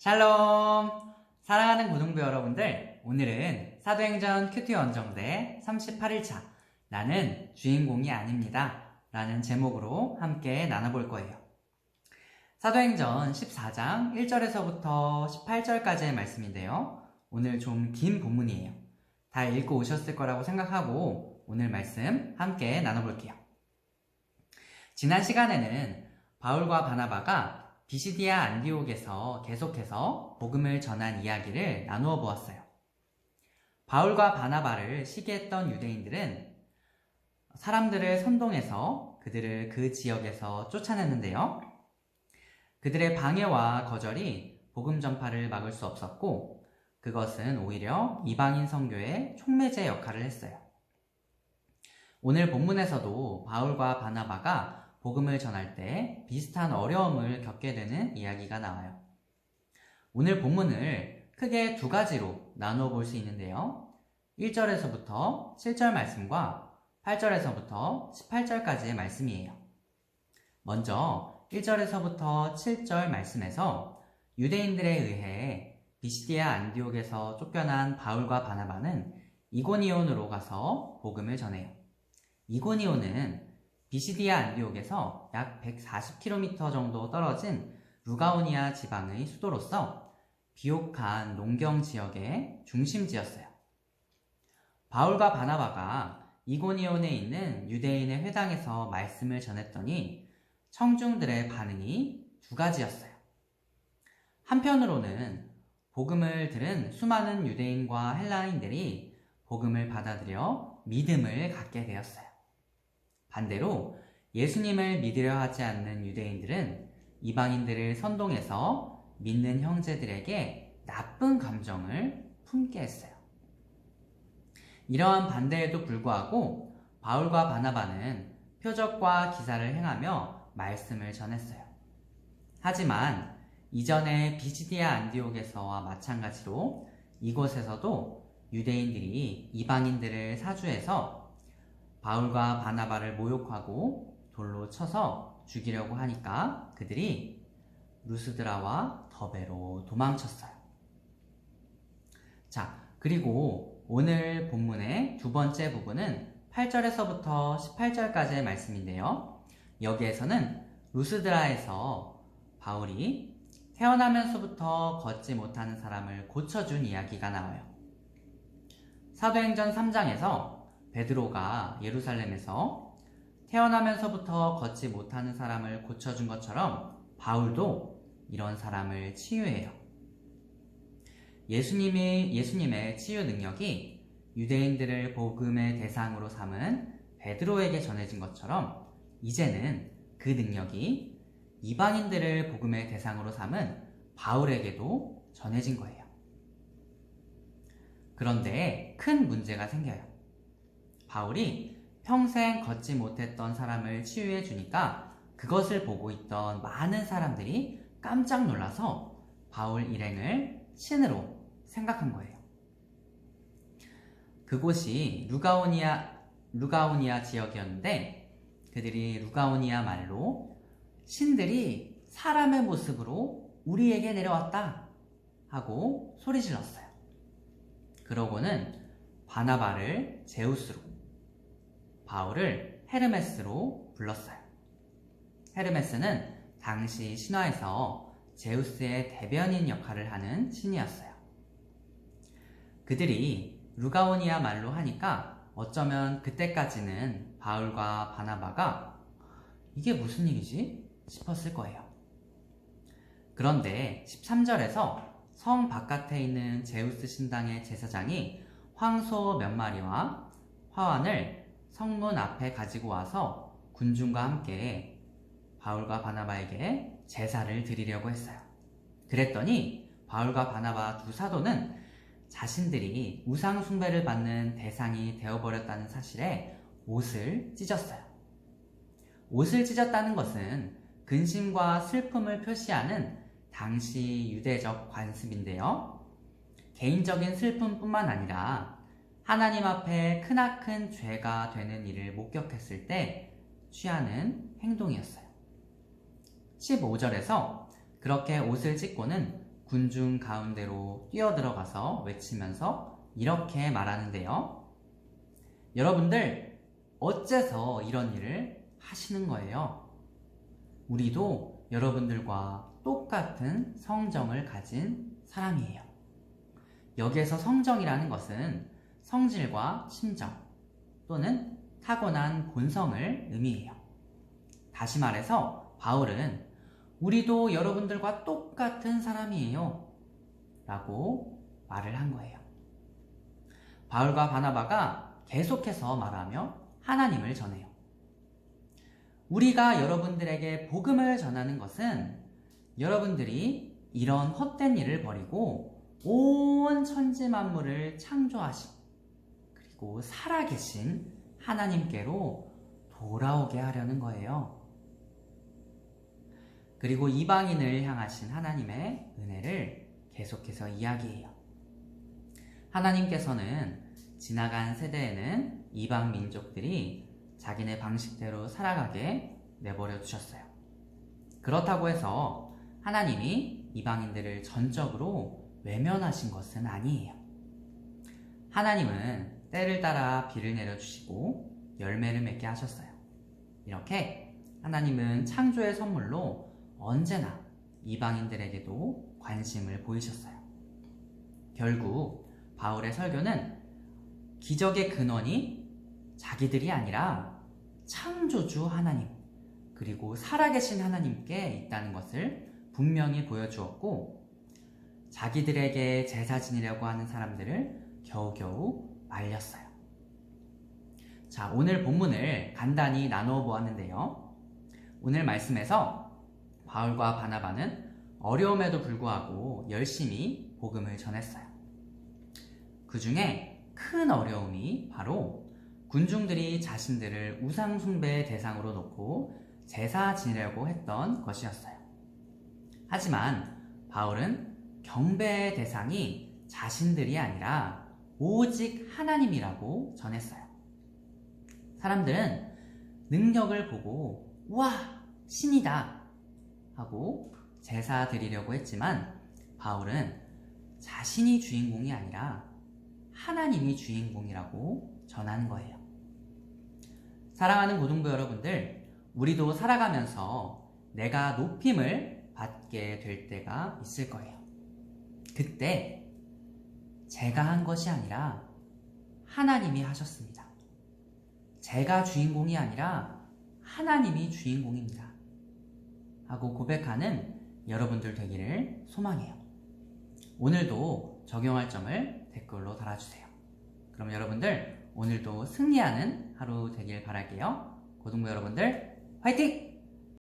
샬롬! 사랑하는 고등부 여러분들, 오늘은 사도행전 큐티 원정대 38일차 나는 주인공이 아닙니다 라는 제목으로 함께 나눠볼 거예요. 사도행전 14장 1절에서부터 18절까지의 말씀인데요. 오늘 좀 긴 본문이에요. 다 읽고 오셨을 거라고 생각하고 오늘 말씀 함께 나눠볼게요. 지난 시간에는 바울과 바나바가 비시디아 안디옥에서 계속해서 복음을 전한 이야기를 나누어 보았어요. 바울과 바나바를 시기했던 유대인들은 사람들을 선동해서 그들을 그 지역에서 쫓아냈는데요. 그들의 방해와 거절이 복음 전파를 막을 수 없었고 그것은 오히려 이방인 선교의 촉매제 역할을 했어요. 오늘 본문에서도 바울과 바나바가 복음을 전할 때 비슷한 어려움을 겪게 되는 이야기가 나와요. 오늘 본문을 크게 두 가지로 나누어 볼 수 있는데요. 1절에서부터 7절 말씀과 8절에서부터 18절까지의 말씀이에요. 먼저 1절에서부터 7절 말씀에서 유대인들에 의해 비시디아 안디옥에서 쫓겨난 바울과 바나바는 이고니온으로 가서 복음을 전해요. 이고니온은 비시디아 안디옥에서 약 140km 정도 떨어진 루가오니아 지방의 수도로서 비옥한 농경 지역의 중심지였어요. 바울과 바나바가 이고니온에 있는 유대인의 회당에서 말씀을 전했더니 청중들의 반응이 두 가지였어요. 한편으로는 복음을 들은 수많은 유대인과 헬라인들이 복음을 받아들여 믿음을 갖게 되었어요. 반대로 예수님을 믿으려 하지 않는 유대인들은 이방인들을 선동해서 믿는 형제들에게 나쁜 감정을 품게 했어요. 이러한 반대에도 불구하고 바울과 바나바는 표적과 기사를 행하며 말씀을 전했어요. 하지만 이전에 비시디아 안디옥에서와 마찬가지로 이곳에서도 유대인들이 이방인들을 사주해서 바울과 바나바를 모욕하고 돌로 쳐서 죽이려고 하니까 그들이 루스드라와 더베로 도망쳤어요. 자, 그리고 오늘 본문의 두 번째 부분은 8절에서부터 18절까지의 말씀인데요. 여기에서는 루스드라에서 바울이 태어나면서부터 걷지 못하는 사람을 고쳐준 이야기가 나와요. 사도행전 3장에서 베드로가 예루살렘에서 태어나면서부터 걷지 못하는 사람을 고쳐준 것처럼 바울도 이런 사람을 치유해요. 예수님의 치유 능력이 유대인들을 복음의 대상으로 삼은 베드로에게 전해진 것처럼 이제는 그 능력이 이방인들을 복음의 대상으로 삼은 바울에게도 전해진 거예요. 그런데 큰 문제가 생겨요. 바울이 평생 걷지 못했던 사람을 치유해 주니까 그것을 보고 있던 많은 사람들이 깜짝 놀라서 바울 일행을 신으로 생각한 거예요. 그곳이 루가오니아 지역이었는데 그들이 루가오니아 말로 신들이 사람의 모습으로 우리에게 내려왔다 하고 소리 질렀어요. 그러고는 바나바를 제우스로 바울을 헤르메스로 불렀어요. 헤르메스는 당시 신화에서 제우스의 대변인 역할을 하는 신이었어요. 그들이 루가오니아 말로 하니까 어쩌면 그때까지는 바울과 바나바가 이게 무슨 일이지? 싶었을 거예요. 그런데 13절에서 성 바깥에 있는 제우스 신당의 제사장이 황소 몇 마리와 화환을 성문 앞에 가지고 와서 군중과 함께 바울과 바나바에게 제사를 드리려고 했어요. 그랬더니 바울과 바나바 두 사도는 자신들이 우상 숭배를 받는 대상이 되어버렸다는 사실에 옷을 찢었어요. 옷을 찢었다는 것은 근심과 슬픔을 표시하는 당시 유대적 관습인데요. 개인적인 슬픔뿐만 아니라 하나님 앞에 크나큰 죄가 되는 일을 목격했을 때 취하는 행동이었어요. 15절에서 그렇게 옷을 찢고는 군중 가운데로 뛰어들어가서 외치면서 이렇게 말하는데요. 여러분들, 어째서 이런 일을 하시는 거예요? 우리도 여러분들과 똑같은 성정을 가진 사람이에요. 여기에서 성정이라는 것은 성질과 심정 또는 타고난 본성을 의미해요. 다시 말해서 바울은 우리도 여러분들과 똑같은 사람이에요 라고 말을 한 거예요. 바울과 바나바가 계속해서 말하며 하나님을 전해요. 우리가 여러분들에게 복음을 전하는 것은 여러분들이 이런 헛된 일을 버리고 온 천지 만물을 창조하신 그리고 살아계신 하나님께로 돌아오게 하려는 거예요. 그리고 이방인을 향하신 하나님의 은혜를 계속해서 이야기해요. 하나님께서는 지나간 세대에는 이방 민족들이 자기네 방식대로 살아가게 내버려 두셨어요. 그렇다고 해서 하나님이 이방인들을 전적으로 외면하신 것은 아니에요. 하나님은 때를 따라 비를 내려주시고 열매를 맺게 하셨어요. 이렇게 하나님은 창조의 선물로 언제나 이방인들에게도 관심을 보이셨어요. 결국 바울의 설교는 기적의 근원이 자기들이 아니라 창조주 하나님 그리고 살아계신 하나님께 있다는 것을 분명히 보여주었고, 자기들에게 제사 지내려고 하는 사람들을 겨우겨우 말렸어요. 자, 오늘 본문을 간단히 나누어 보았는데요. 오늘 말씀에서 바울과 바나바는 어려움에도 불구하고 열심히 복음을 전했어요. 그 중에 큰 어려움이 바로 군중들이 자신들을 우상숭배의 대상으로 놓고 제사 지내려고 했던 것이었어요. 하지만 바울은 경배의 대상이 자신들이 아니라 오직 하나님이라고 전했어요. 사람들은 능력을 보고 와, 신이다 하고 제사 드리려고 했지만 바울은 자신이 주인공이 아니라 하나님이 주인공이라고 전하는 거예요. 사랑하는 고등부 여러분들, 우리도 살아가면서 내가 높임을 받게 될 때가 있을 거예요. 그때 제가 한 것이 아니라 하나님이 하셨습니다. 제가 주인공이 아니라 하나님이 주인공입니다 하고 고백하는 여러분들 되기를 소망해요. 오늘도 적용할 점을 댓글로 달아주세요. 그럼 여러분들 오늘도 승리하는 하루 되길 바랄게요. 고등부 여러분들 화이팅!